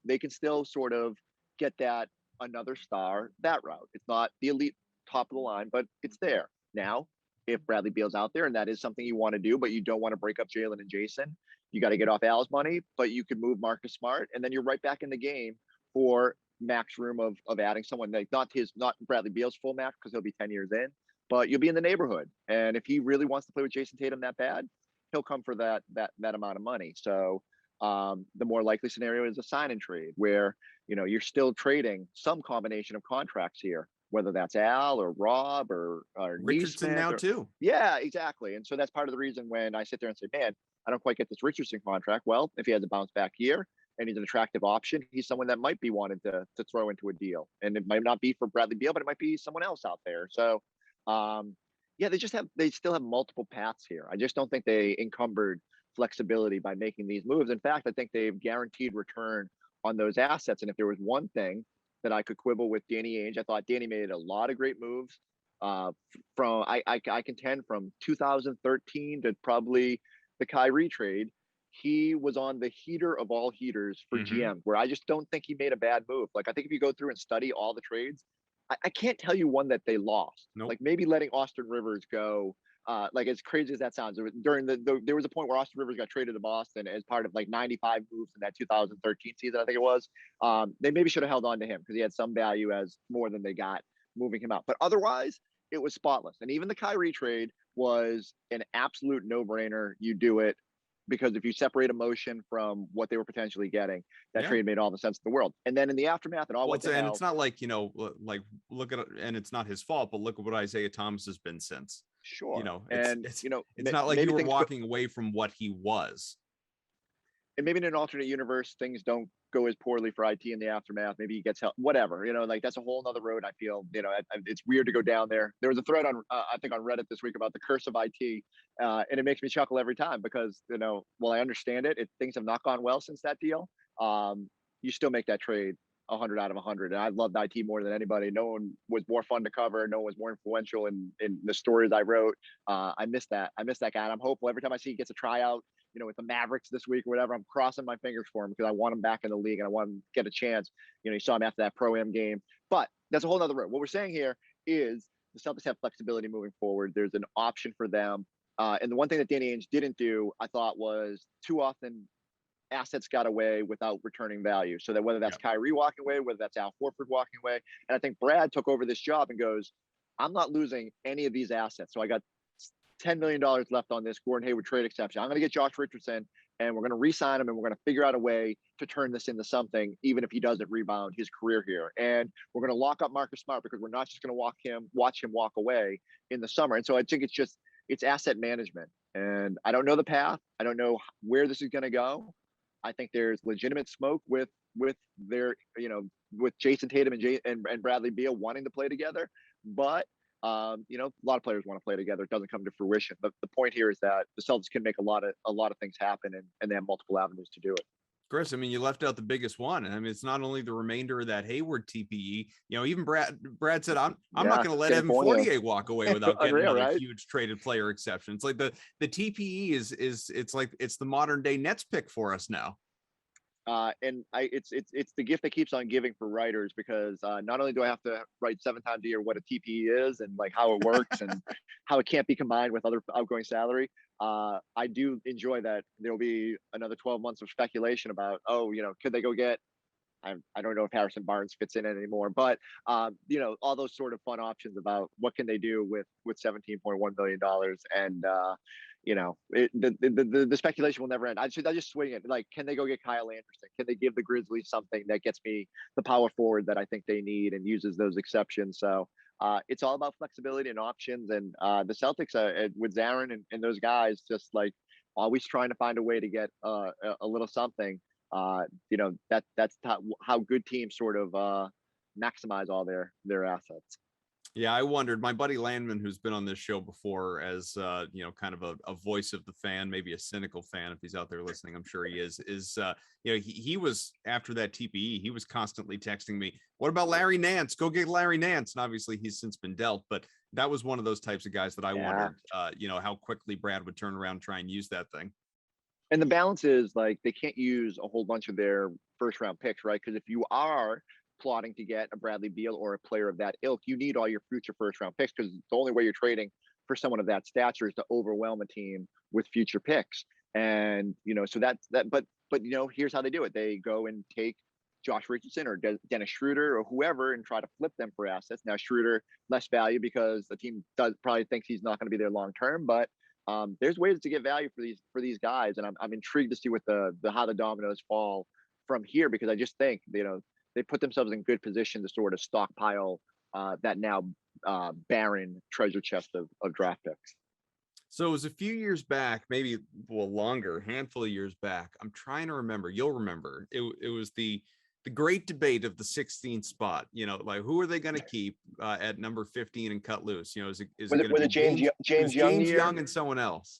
they can still sort of get that another star that route. It's not the elite top of the line, but it's there. Now, if Bradley Beal's out there and that is something you want to do, but you don't want to break up Jaylen and Jayson, you got to get off Al's money, but you could move Marcus Smart, and then you're right back in the game for max room of adding someone like not Bradley Beal's full max because he'll be 10 years in, but you'll be in the neighborhood. And if he really wants to play with Jason Tatum that bad, he'll come for that amount of money. So the more likely scenario is a sign and trade where, you're still trading some combination of contracts here, whether that's Al or Rob or Richardson Neesmith now too. yeah, exactly. And so that's part of the reason when I sit there and say, man, I don't quite get this Richardson contract. Well, if he has a bounce back year and he's an attractive option, he's someone that might be wanted to throw into a deal. And it might not be for Bradley Beal, but it might be someone else out there. So yeah, they still have multiple paths here. I just don't think they encumbered flexibility by making these moves. In fact, I think they've guaranteed return on those assets. And if there was one thing that I could quibble with Danny Ainge, I thought Danny made a lot of great moves. From I contend from 2013 to probably the Kyrie trade, he was on the heater of all heaters for GM, where I just don't think he made a bad move. Like, I think if you go through and study all the trades, I can't tell you one that they lost. Nope. Like maybe letting Austin Rivers go. Like as crazy as that sounds, there was a point where Austin Rivers got traded to Boston as part of like 95 moves in that 2013 season, I think it was. They maybe should have held on to him because he had some value as more than they got moving him out. But otherwise, it was spotless. And even the Kyrie trade was an absolute no-brainer. You do it because if you separate emotion from what they were potentially getting, that trade made all the sense in the world. And then in the aftermath, it all went to hell. And it's not like, like look at it, and it's not his fault, but look at what Isaiah Thomas has been since. Sure. It's not like you were walking away from what he was. And maybe in an alternate universe, things don't go as poorly for IT in the aftermath. Maybe he gets help, whatever, like that's a whole nother road. I feel, it's weird to go down there. There was a thread on, I think on Reddit this week about the curse of IT. And it makes me chuckle every time because, while I understand it, things have not gone well since that deal. You still make that trade 100 out of 100. And I loved IT more than anybody. No one was more fun to cover. No one was more influential in the stories I wrote. I miss that. I miss that guy. And I'm hopeful every time I see he gets a tryout, with the Mavericks this week or whatever, I'm crossing my fingers for him because I want him back in the league and I want him to get a chance. You saw him after that Pro-Am game, but that's a whole nother road. What we're saying here is the Celtics have flexibility moving forward. There's an option for them. And the one thing that Danny Ainge didn't do, I thought, was too often assets got away without returning value. So that whether that's Kyrie walking away, whether that's Al Horford walking away, and I think Brad took over this job and goes, I'm not losing any of these assets. So I got $10 million left on this Gordon Hayward trade exception. I'm going to get Josh Richardson and we're going to re-sign him and we're going to figure out a way to turn this into something, even if he doesn't rebound his career here. And we're going to lock up Marcus Smart because we're not just going to watch him walk away in the summer. And so I think it's asset management. And I don't know the path. I don't know where this is going to go. I think there's legitimate smoke with their, with Jason Tatum and Bradley Beal wanting to play together. But a lot of players want to play together. It doesn't come to fruition. But the point here is that the Celtics can make a lot of things happen, and they have multiple avenues to do it. Chris, I mean, you left out the biggest one. I mean, it's not only the remainder of that Hayward TPE. Even Brad said, I'm not going to let Evan Fournier walk away without getting another huge traded player exception. It's like the TPE is it's the modern day Nets pick for us now. And it's the gift that keeps on giving for writers because not only do I have to write 7 times a year what a TPE is and like how it works and how it can't be combined with other outgoing salary. I do enjoy that there'll be another 12 months of speculation about, could they go get, I don't know if Harrison Barnes fits in it anymore, but all those sort of fun options about what can they do with $17.1 million and the speculation will never end. I just swing it. Like, can they go get Kyle Anderson? Can they give the Grizzlies something that gets me the power forward that I think they need and uses those exceptions? So it's all about flexibility and options. And the Celtics with Zarin and those guys, just like always trying to find a way to get a little something. That's how good teams sort of maximize all their assets. Yeah, I wondered. My buddy Landman, who's been on this show before as, kind of a voice of the fan, maybe a cynical fan, if he's out there listening, I'm sure he is, he was, after that TPE, he was constantly texting me, what about Larry Nance? Go get Larry Nance. And obviously he's since been dealt, but that was one of those types of guys that I wondered, how quickly Brad would turn around and try and use that thing. And the balance is like, they can't use a whole bunch of their first round picks, right? Because if you are plotting to get a Bradley Beal or a player of that ilk, you need all your future first round picks because the only way you're trading for someone of that stature is to overwhelm a team with future picks. And, so that's that. But, here's how they do it. They go and take Josh Richardson or Dennis Schroder or whoever and try to flip them for assets. Now, Schroder, less value because the team probably thinks he's not going to be there long term, but there's ways to get value for these guys, and I'm intrigued to see what the how the dominoes fall from here, because I just think they put themselves in good position to sort of stockpile that now barren treasure chest of draft picks. So it was a few years back, maybe longer, handful of years back. I'm trying to remember. You'll remember. It was the great debate of the 16th spot. Like who are they going to keep at number 15 and cut loose? Is it going to be James Young James Young and someone else?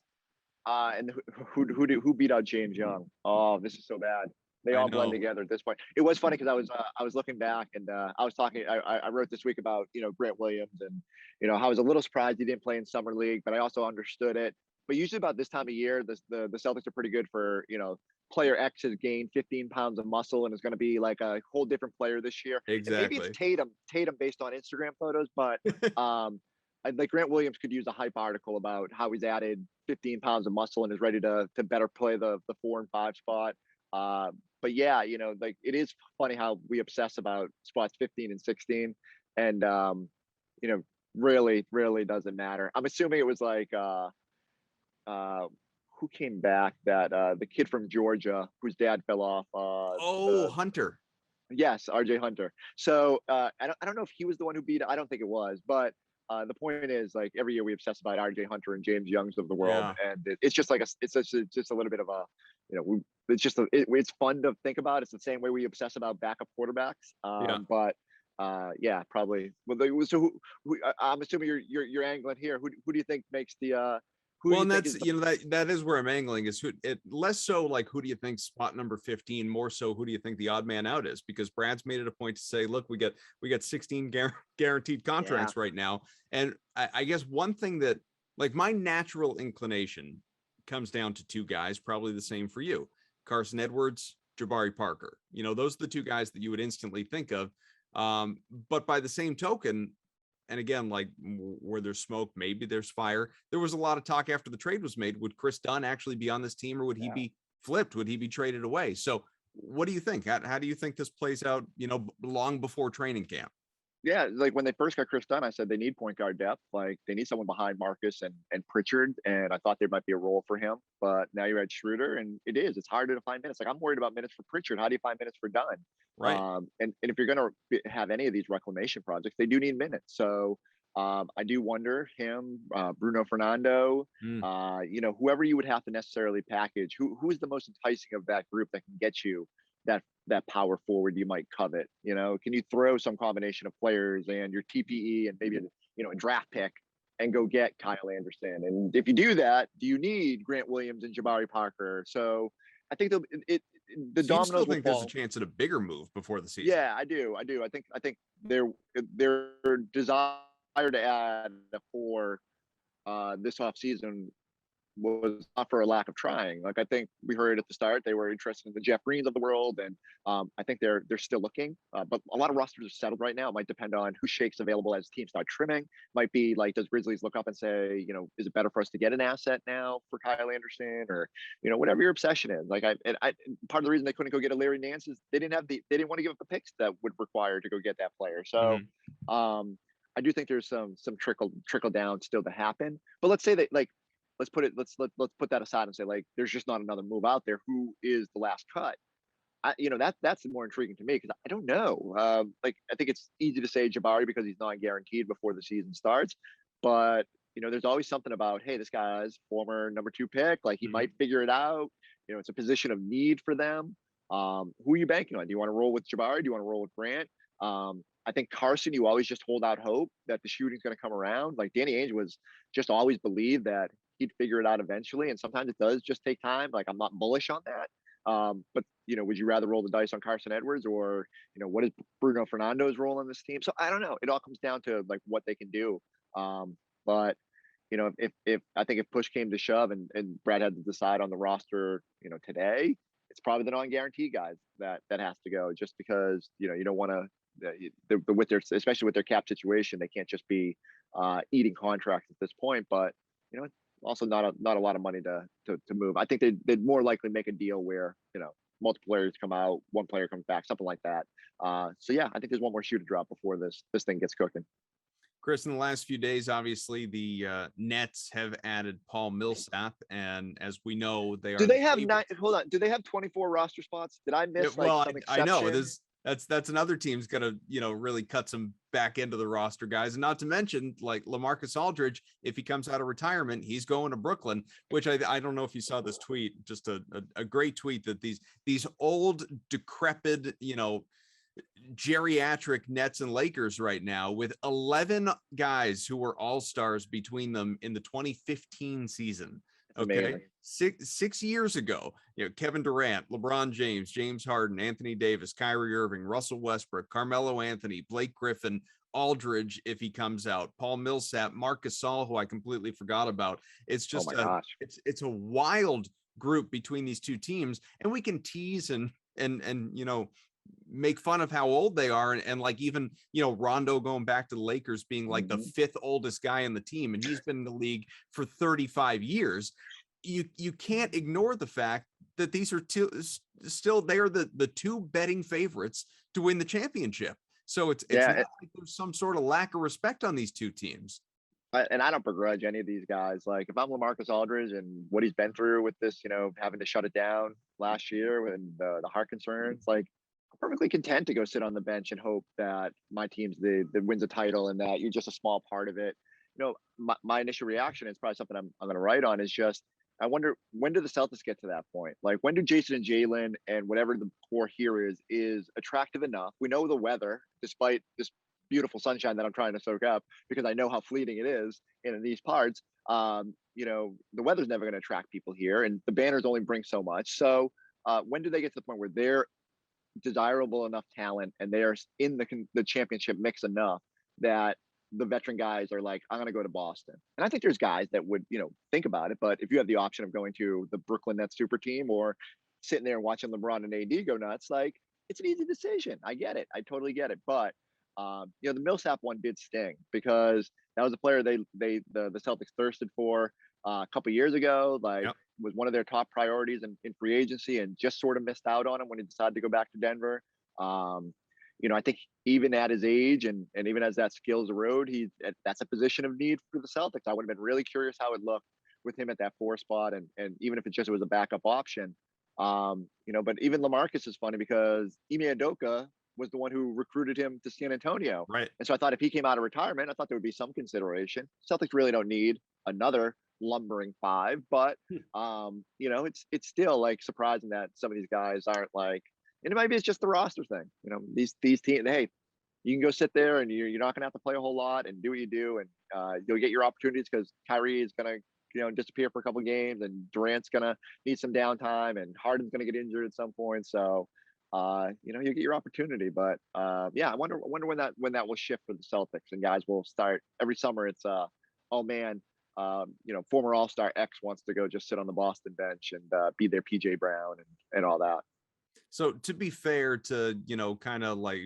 And who beat out James Young? Oh, this is so bad. They all blend together at this point. It was funny because I was looking back, and I was talking. I wrote this week about Grant Williams, and I was a little surprised he didn't play in summer league, but I also understood it. But usually about this time of year, the Celtics are pretty good for player X has gained 15 pounds of muscle and is going to be like a whole different player this year. Exactly. And maybe it's Tatum based on Instagram photos, but like Grant Williams could use a hype article about how he's added 15 pounds of muscle and is ready to better play the 4 and 5 spot. But yeah, like it is funny how we obsess about spots 15 and 16, and really doesn't matter. I'm assuming it was like who came back, that the kid from Georgia whose dad fell off. Hunter. Yes, RJ Hunter. So I don't know if he was the one who beat it. I don't think it was, but the point is, like, every year we obsess about RJ Hunter and James Youngs of the world, and it's just like it's just a little bit of a it's fun to think about. It's the same way we obsess about backup quarterbacks. But yeah, probably. Well, so I'm assuming you're angling here. Who do you think makes the and that's that is where I'm angling, is less so like who do you think spot number 15, more so who do you think the odd man out is, because Brad's made it a point to say, look, we got 16 guaranteed contracts right now. And I guess one thing that, like, my natural inclination comes down to two guys, probably the same for you: Carson Edwards, Jabari Parker. Those are the two guys that you would instantly think of. But by the same token, and again, like, where there's smoke, maybe there's fire. There was a lot of talk after the trade was made. Would Chris Dunn actually be on this team, or would he be flipped? Would he be traded away? So what do you think? How do you think this plays out, long before training camp? Yeah, like when they first got Chris Dunn, I said they need point guard depth. Like, they need someone behind Marcus and Pritchard, and I thought there might be a role for him. But now you're at Schroder, and it's harder to find minutes. Like, I'm worried about minutes for Pritchard. How do you find minutes for Dunn? Right. And if you're going to have any of these reclamation projects, they do need minutes. So I do wonder Bruno Fernando, whoever you would have to necessarily package. Who is the most enticing of that group that can get you that power forward you might covet? Can you throw some combination of players and your TPE and maybe a draft pick and go get Kyle Anderson? And if you do that, do you need Grant Williams and Jabari Parker? So I think the dominoes still think will there's a chance at a bigger move before the season. Yeah, I do. I think their desire to add for this offseason was not for a lack of trying. Like, I think we heard at the start they were interested in the Jeff Greens of the world, and I think they're still looking. But a lot of rosters are settled right now. It might depend on who shakes available as teams start trimming. Might be like, does Grizzlies look up and say, is it better for us to get an asset now for Kyle Anderson, or whatever your obsession is. Like, I part of the reason they couldn't go get a Larry Nance is they didn't want to give up the picks that would require to go get that player. So I do think there's some trickle down still to happen. But let's say that, like, let's put that aside and say, like, there's just not another move out there. Who is the last cut? That's more intriguing to me, because I don't know. Like, I think it's easy to say Jabari because he's not guaranteed before the season starts, but there's always something about, hey, this guy's former number 2 pick. Like, he might figure it out. It's a position of need for them. Who are you banking on? Do you want to roll with Jabari? Do you want to roll with Grant? I think Carson, you always just hold out hope that the shooting's going to come around. Like, Danny Ainge was just always believed that he'd figure it out eventually, and sometimes it does just take time. Like, I'm not bullish on that. But would you rather roll the dice on Carson Edwards, or what is Bruno Fernando's role on this team? So I don't know. It all comes down to, like, what they can do. But if I think if push came to shove and Brad had to decide on the roster, today, it's probably the non-guaranteed guys that has to go, just because you don't want to. Especially with their cap situation, they can't just be eating contracts at this point. But also not a lot of money to move. I think they'd more likely make a deal where multiple players come out, one player comes back, something like that. So yeah, I think there's one more shoe to drop before this thing gets cooking. Chris, in the last few days, obviously the Nets have added Paul Millsap, and as we know, they Do are the they have favorite. hold on. Do they have 24 roster spots? Did I Yeah, miss like well, some I know exception? this. That's another team's gonna really cut some back into the roster guys, and not to mention like LaMarcus Aldridge, if he comes out of retirement, he's going to Brooklyn. Which I don't know if you saw this tweet, just a great tweet that these old decrepit geriatric Nets and Lakers right now with 11 guys who were all-stars between them in the 2015 season. It's Okay. amazing. Six years ago, Kevin Durant, LeBron James, James Harden, Anthony Davis, Kyrie Irving, Russell Westbrook, Carmelo Anthony, Blake Griffin, Aldridge, if he comes out, Paul Millsap, Marc Gasol, who I completely forgot about. It's Oh just my gosh. it's a wild group between these two teams, and we can tease and make fun of how old they are, and like even Rondo going back to the Lakers being like the fifth oldest guy in the team, and he's been in the league for 35 years. You can't ignore the fact that these are still they are the two betting favorites to win the championship. So it's not like there's some sort of lack of respect on these two teams. And I don't begrudge any of these guys. Like if I'm LaMarcus Aldridge and what he's been through with this, having to shut it down last year and the heart concerns, like I'm perfectly content to go sit on the bench and hope that my team's that wins a title and that you're just a small part of it. My initial reaction is probably something I'm going to write on is just, I wonder, when do the Celtics get to that point? Like when do Jayson and Jaylen and whatever the core here is attractive enough? We know the weather, despite this beautiful sunshine that I'm trying to soak up because I know how fleeting it is in these parts. The weather's never going to attract people here, and the banners only bring so much. So when do they get to the point where they're desirable enough talent and they're in the championship mix enough that the veteran guys are like, I'm going to go to Boston? And I think there's guys that would, think about it. But if you have the option of going to the Brooklyn Nets super team or sitting there and watching LeBron and AD go nuts, like it's an easy decision. I get it. I totally get it. But the Millsap one did sting because that was a player the Celtics thirsted for a couple years ago. Like was one of their top priorities in free agency, and just sort of missed out on him when he decided to go back to Denver. I think even at his age and even as that skills erode, that's a position of need for the Celtics. I would have been really curious how it looked with him at that 4 spot, and even if it was a backup option. But even LaMarcus is funny because Ime Udoka was the one who recruited him to San Antonio. Right. And so I thought if he came out of retirement, I thought there would be some consideration. Celtics really don't need another lumbering 5, but it's still like surprising that some of these guys aren't like, and maybe it's just the roster thing. These teams, hey, you can go sit there and you're not going to have to play a whole lot and do what you do, and you'll get your opportunities because Kyrie is going to disappear for a couple of games, and Durant's going to need some downtime, and Harden's going to get injured at some point. So you get your opportunity. But I wonder when that will shift for the Celtics, and guys will start every summer. It's oh man, former All-Star X wants to go just sit on the Boston bench and be their PJ Brown and all that. So to be fair to, kind of like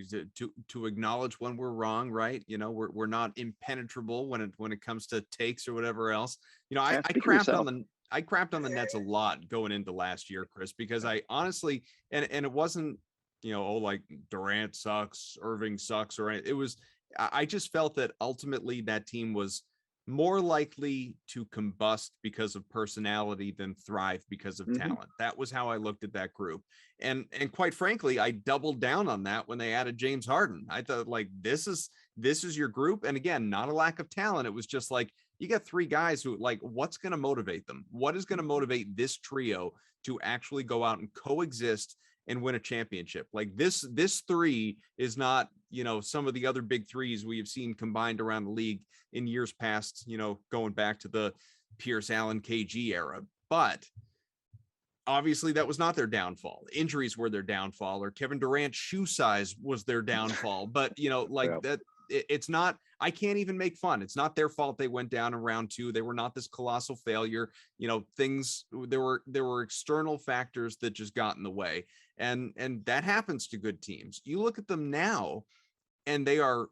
to acknowledge when we're wrong, right? We're not impenetrable when it comes to takes or whatever else. I crapped on the Nets a lot going into last year, Chris, because I honestly, and it wasn't, like Durant sucks, Irving sucks, or it was, I just felt that ultimately that team was more likely to combust because of personality than thrive because of talent. That was how I looked at that group. And quite frankly, I doubled down on that when they added James Harden. I thought like, this is your group. And again, not a lack of talent. It was just like, you got 3 guys who like, what's going to motivate them? What is going to motivate this trio to actually go out and coexist and win a championship? Like this 3 is not, some of the other big 3s we have seen combined around the league in years past, going back to the Pierce Allen KG era. But obviously that was not their downfall. Injuries were their downfall, or Kevin Durant's shoe size was their downfall. But that it's not, I can't even make fun. It's not their fault they went down in round 2. They were not this colossal failure. There were external factors that just got in the way. And that happens to good teams. You look at them now, and they are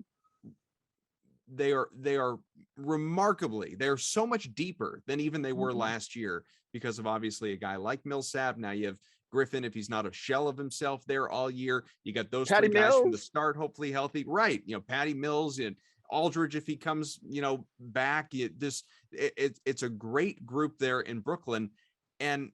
remarkably, they're so much deeper than even they were last year because of obviously a guy like Millsap. Now you have Griffin, if he's not a shell of himself there all year. You got those Patty 3 guys Mills from the start, hopefully healthy. Right. Patty Mills and Aldridge, if he comes, back, it's a great group there in Brooklyn. And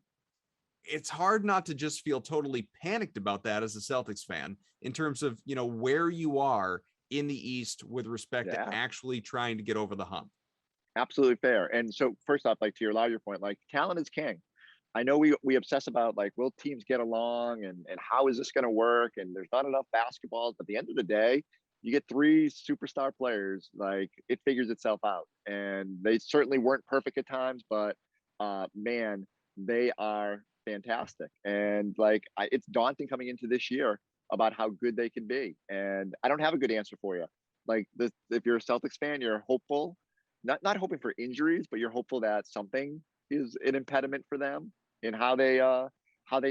it's hard not to just feel totally panicked about that as a Celtics fan in terms of, where you are in the East with respect to actually trying to get over the hump. Absolutely fair. And so first off, like to your larger point, like talent is king. I know we obsess about like, will teams get along and how is this going to work? And there's not enough basketballs. But at the end of the day, you get 3 superstar players, like it figures itself out. And they certainly weren't perfect at times, but man, they are fantastic. And like, it's daunting coming into this year about how good they can be. And I don't have a good answer for you. Like this, if you're a Celtics fan, you're hopeful, not hoping for injuries, but you're hopeful that something is an impediment for them in how they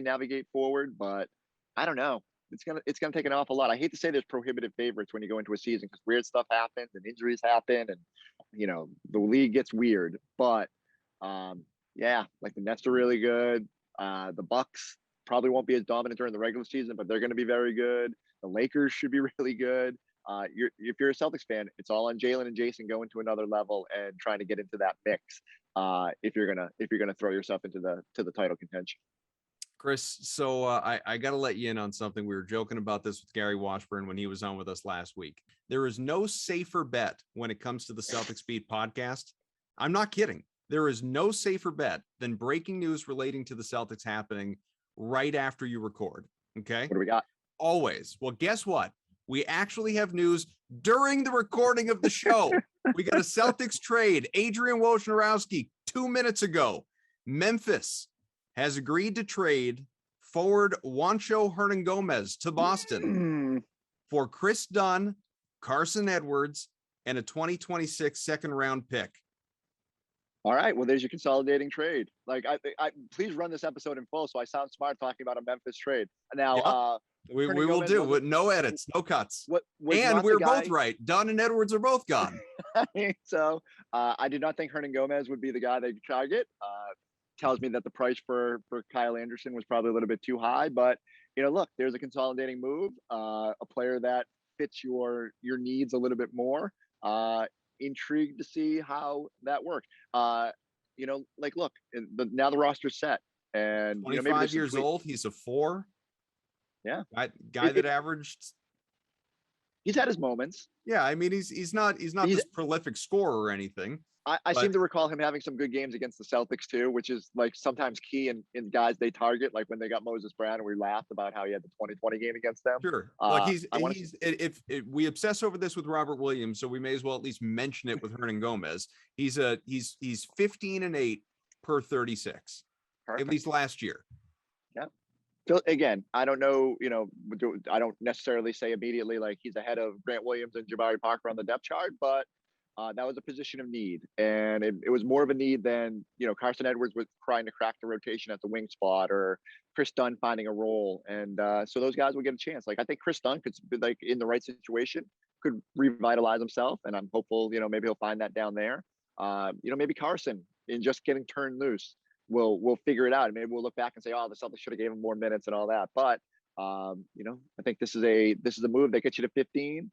navigate forward. But I don't know. It's gonna take an awful lot. I hate to say there's prohibitive favorites when you go into a season because weird stuff happens and injuries happen and the league gets weird. But yeah, like the Nets are really good. The Bucks probably won't be as dominant during the regular season, but they're going to be very good. The Lakers should be really good. If you're a Celtics fan, it's all on Jaylen and Jayson going to another level and trying to get into that mix. If you're gonna throw yourself into the title contention. Chris, so I got to let you in on something. We were joking about this with Gary Washburn when he was on with us last week. There is no safer bet when it comes to the Celtics Beat podcast. I'm not kidding. There is no safer bet than breaking news relating to the Celtics happening right after you record. Okay. What do we got? Always. Well, guess what? We actually have news during the recording of the show. We got a Celtics trade. Adrian Wojnarowski 2 minutes ago. Memphis has agreed to trade forward Juancho Hernan-Gomez to Boston for Chris Dunn, Carson Edwards, and a 2026 second-round pick. All right. Well, there's your consolidating trade. Like, I please run this episode in full so I sound smart talking about a Memphis trade. Now, we will do with no edits, no cuts. And we're both right. Dunn and Edwards are both gone. So I did not think Hernan-Gomez would be the guy they'd target. Tells me that the price for Kyle Anderson was probably a little bit too high. But, look, there's a consolidating move, a player that fits your needs a little bit more. Intrigued to see how that works. Look, now the roster's set. And 25 years old, he's a 4. Yeah. Guy that averaged. He's had his moments. Yeah, I mean, he's not this prolific scorer or anything. I seem to recall him having some good games against the Celtics too, which is like sometimes key in guys they target, like when they got Moses Brown and we laughed about how he had the 2020 game against them. Sure. Like if we obsess over this with Robert Williams, so we may as well at least mention it with Hernan-Gomez. He's 15-8 per 36. Perfect. At least last year. Yeah. So again, I don't know, I don't necessarily say immediately like he's ahead of Grant Williams and Jabari Parker on the depth chart, but that was a position of need. And it was more of a need than, Carson Edwards was trying to crack the rotation at the wing spot or Chris Dunn finding a role. And so those guys will get a chance. Like, I think Chris Dunn could be like in the right situation, could revitalize himself. And I'm hopeful, maybe he'll find that down there. Maybe Carson in just getting turned loose we'll figure it out. And maybe we'll look back and say, oh, the Celtics should have gave him more minutes and all that. But, I think this is a move that gets you to 15.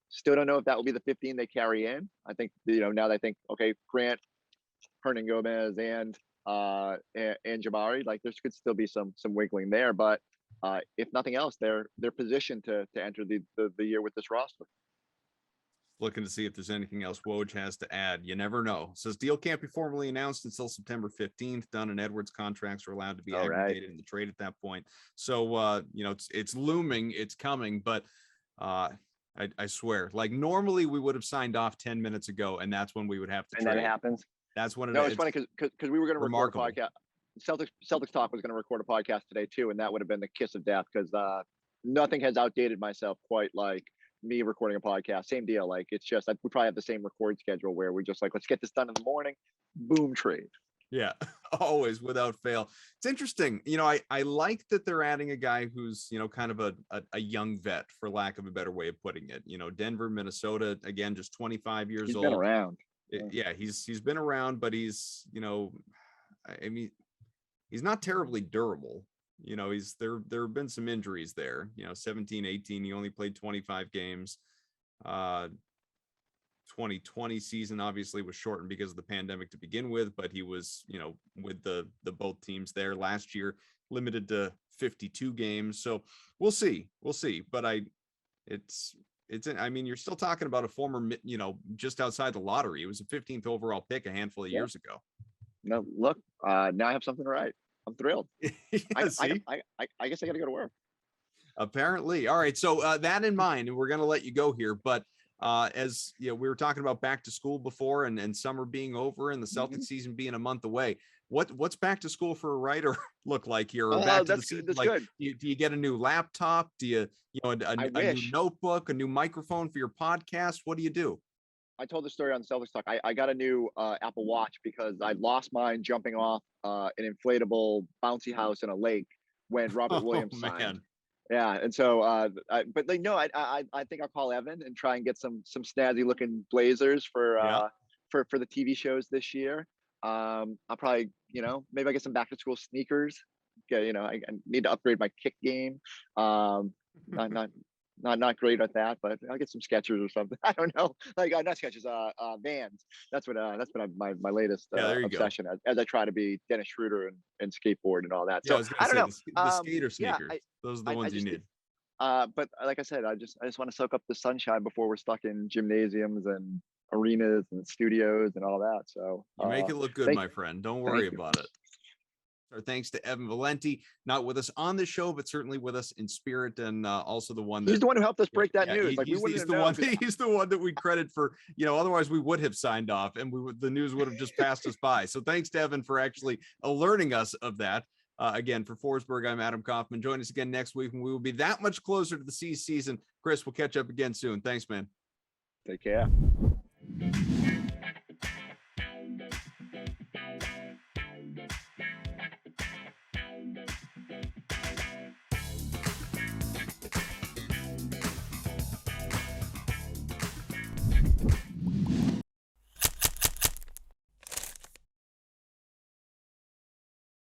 Still don't know if that will be the 15 they carry in. I think, now they think, okay, Grant, Hernan-Gomez and Jabari, like there could still be some wiggling there. But if nothing else, they're positioned to enter the year with this roster. Looking to see if there's anything else Woj has to add. You never know. Says deal can't be formally announced until September 15th. Dunn and Edwards contracts are allowed to be aggregated in the trade at that point. So, it's looming, it's coming, but I swear, like normally we would have signed off 10 minutes ago and that's when we would have to trade. And then it happens. That's when it's funny because we were going to record a podcast. Celtics Talk was going to record a podcast today too. And that would have been the kiss of death because nothing has outdated myself quite like me recording a podcast. Same deal. Like it's just we probably have the same record schedule where we just like, let's get this done in the morning, boom, trade. Yeah, always without fail. It's interesting. I like that they're adding a guy who's, kind of a young vet, for lack of a better way of putting it. Denver, Minnesota, again, just 25 years old. He's been around. Yeah, he's been around, but he's, he's not terribly durable. There have been some injuries there, 17, 18, he only played 25 games. 2020 season obviously was shortened because of the pandemic to begin with, but he was, with the both teams there last year, limited to 52 games. So we'll see. But I mean, you're still talking about a former, just outside the lottery. It was a 15th overall pick a handful of years ago. No, look, now I have something to write. I'm thrilled. I guess I got to go to work. Apparently. All right. So that in mind, and we're going to let you go here, but as we were talking about back to school before and summer being over and the Celtics season being a month away, what's back to school for a writer look like here? Or back to the season? Like, do you get a new laptop? Do you a new notebook, a new microphone for your podcast? What do you do? I told the story on Celtics Talk. I got a new Apple Watch because I lost mine jumping off an inflatable bouncy house in a lake when Robert Williams signed. Yeah, and so, I think I'll call Evan and try and get some snazzy looking blazers for the TV shows this year. I'll probably, maybe I get some back to school sneakers. I need to upgrade my kick game. Not great at that, but I'll get some Skechers or something. I don't know, like not Skechers, Vans. That's what my latest obsession as I try to be Dennis Schroder and skateboard and all that. So I don't know. The skater sneakers. Those are the ones you need. But like I said, I just want to soak up the sunshine before we're stuck in gymnasiums and arenas and studios and all that. So you make it look good, my friend. Don't worry about it. Our thanks to Evan Valenti, not with us on the show, but certainly with us in spirit, and also the one that he's the one who helped us break that news. He's the one that we credit for. Otherwise we would have signed off, and the news would have just passed us by. So thanks to Evan for actually alerting us of that. Again, for Forsberg, I'm Adam Kaufman. Join us again next week, and we will be that much closer to the season. Chris, we'll catch up again soon. Thanks, man. Take care.